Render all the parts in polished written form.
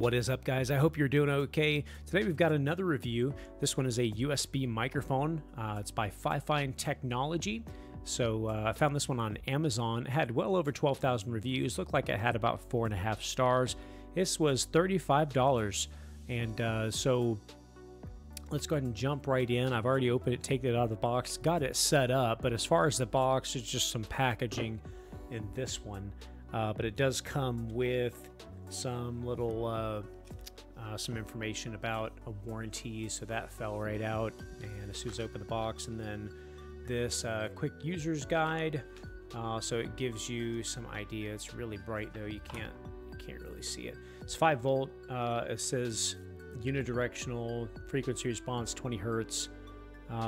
What is up, guys? I hope you're doing okay. Today we've got another review. This one is a USB microphone. It's by Fifine technology. So I found this one on Amazon. It had well over 12,000 reviews. Looked like it had about 4.5 stars. This was $35. And so let's go ahead and jump right in. I've already opened it, taken it out of the box, got it set up. But as far as the box, it's just some packaging in this one. But it does come with some little some information about a warranty, so that fell right out and as soon as I open the box. And then this quick user's guide, so it gives you some idea. It's really bright though, you can't really see it. It's 5 volt. It says unidirectional, frequency response 20 hertz,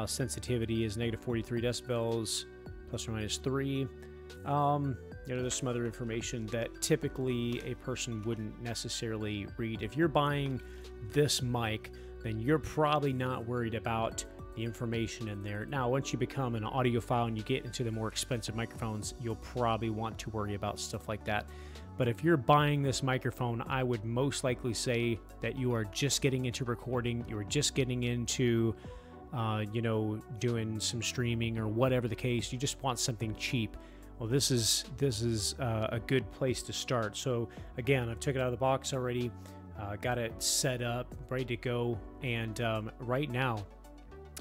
sensitivity is -43 decibels plus or minus 3. You know, there's some other information that typically a person wouldn't necessarily read. If you're buying this mic, then you're probably not worried about the information in there. Now, once you become an audiophile and you get into the more expensive microphones, you'll probably want to worry about stuff like that. But if you're buying this microphone, I would most likely say that you are just getting into recording, you are just getting into you know, doing some streaming or whatever the case. You just want something cheap. Well, this is a good place to start. So again, I've took it out of the box already, got it set up, ready to go, and right now,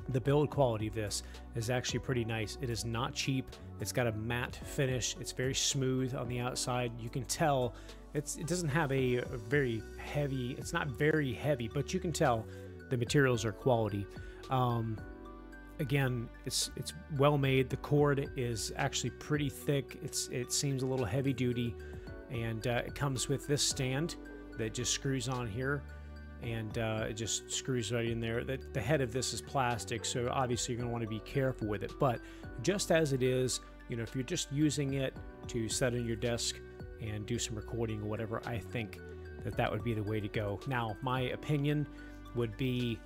the build quality of this is actually pretty nice. It is not cheap. It's got a matte finish. It's very smooth on the outside. You can tell it doesn't have a very heavy. It's not very heavy, but you can tell the materials are quality. Again, it's well made. The cord is actually pretty thick. It seems a little heavy duty, and it comes with this stand that just screws on here, and it just screws right in there. The head of this is plastic, so obviously you're going to want to be careful with it. But just as it is, you know, if you're just using it to set on your desk and do some recording or whatever, I think that would be the way to go. Now, my opinion would be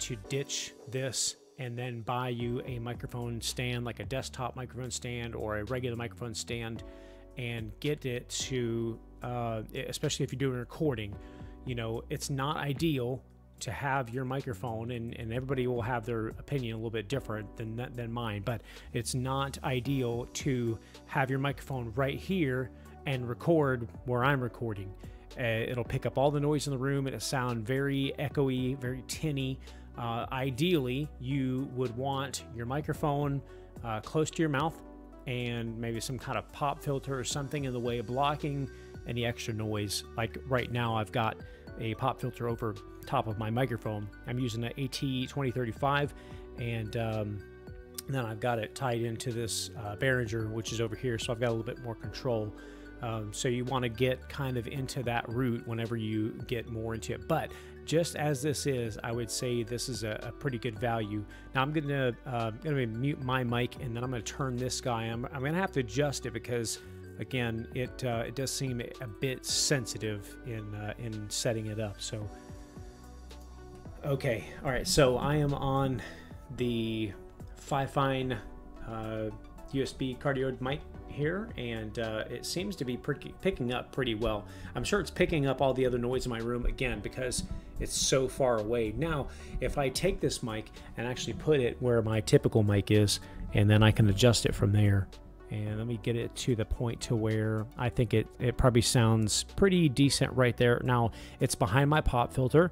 to ditch this and then buy you a microphone stand, like a desktop microphone stand or a regular microphone stand, and get it to, especially if you're doing recording, you know, it's not ideal to have your microphone, and everybody will have their opinion a little bit different than mine, but it's not ideal to have your microphone right here and record where I'm recording. It'll pick up all the noise in the room. It'll sound very echoey, very tinny. Ideally, you would want your microphone close to your mouth, and maybe some kind of pop filter or something in the way of blocking any extra noise. Like right now, I've got a pop filter over top of my microphone. I'm using an AT2035, and then I've got it tied into this Behringer, which is over here, so I've got a little bit more control. So you want to get kind of into that route whenever you get more into it. But just as this is, I would say this is a pretty good value. Now I'm gonna mute my mic, and then I'm gonna turn this guy. I'm gonna have to adjust it because, again, it does seem a bit sensitive in setting it up. So okay, all right. So I am on the Fifine USB cardioid mic here, and it seems to be picking up pretty well. I'm sure it's picking up all the other noise in my room, again, because it's so far away. Now, if I take this mic and actually put it where my typical mic is, and then I can adjust it from there, and let me get it to the point to where I think it probably sounds pretty decent right there. Now, it's behind my pop filter,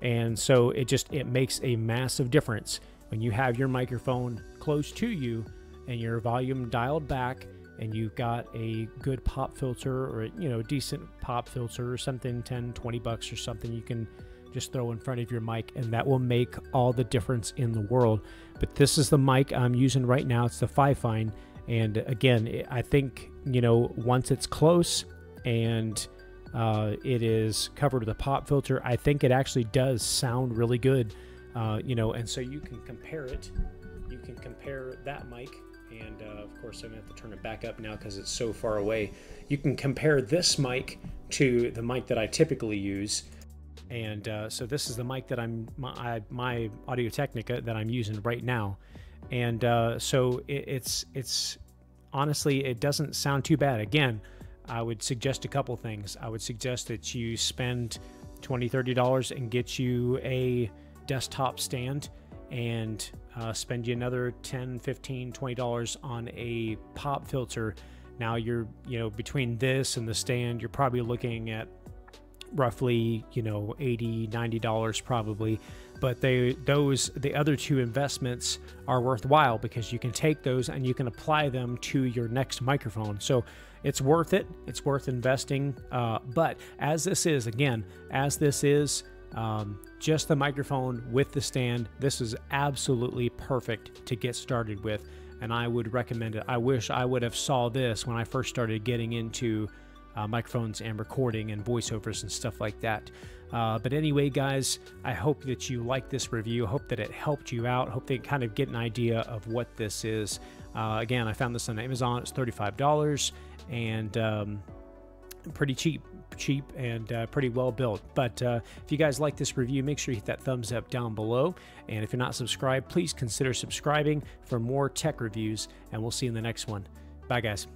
and so it makes a massive difference when you have your microphone close to you and your volume dialed back, and you've got a good pop filter, or, you know, decent pop filter or something, 10, 20 bucks or something you can just throw in front of your mic, and that will make all the difference in the world. But this is the mic I'm using right now. It's the Fifine, and again, I think, you know, once it's close and it is covered with a pop filter, I think it actually does sound really good. You know, and so you can compare it. You can compare that mic, and of course I'm gonna have to turn it back up now because it's so far away. You can compare this mic to the mic that I typically use, and so this is the mic that my Audio-Technica that I'm using right now, and so it's honestly, it doesn't sound too bad. Again, I would suggest a couple things. I would suggest that you spend $20–30 and get you a desktop stand, and spend you another $10–15–20 on a pop filter. Now you're, between this and the stand, you're probably looking at roughly, $80–90 probably. But the other two investments are worthwhile because you can take those and you can apply them to your next microphone. So it's worth it. It's worth investing. But as this is just the microphone with the stand, this is absolutely perfect to get started with, and I would recommend it. I wish I would have saw this when I first started getting into microphones and recording and voiceovers and stuff like that. But anyway, guys, I hope that you like this review. I hope that it helped you out. I hope they kind of get an idea of what this is. Again, I found this on Amazon. It's $35 and pretty cheap and pretty well built. But if you guys like this review, make sure you hit that thumbs up down below. And if you're not subscribed, please consider subscribing for more tech reviews, and we'll see you in the next one. Bye, guys.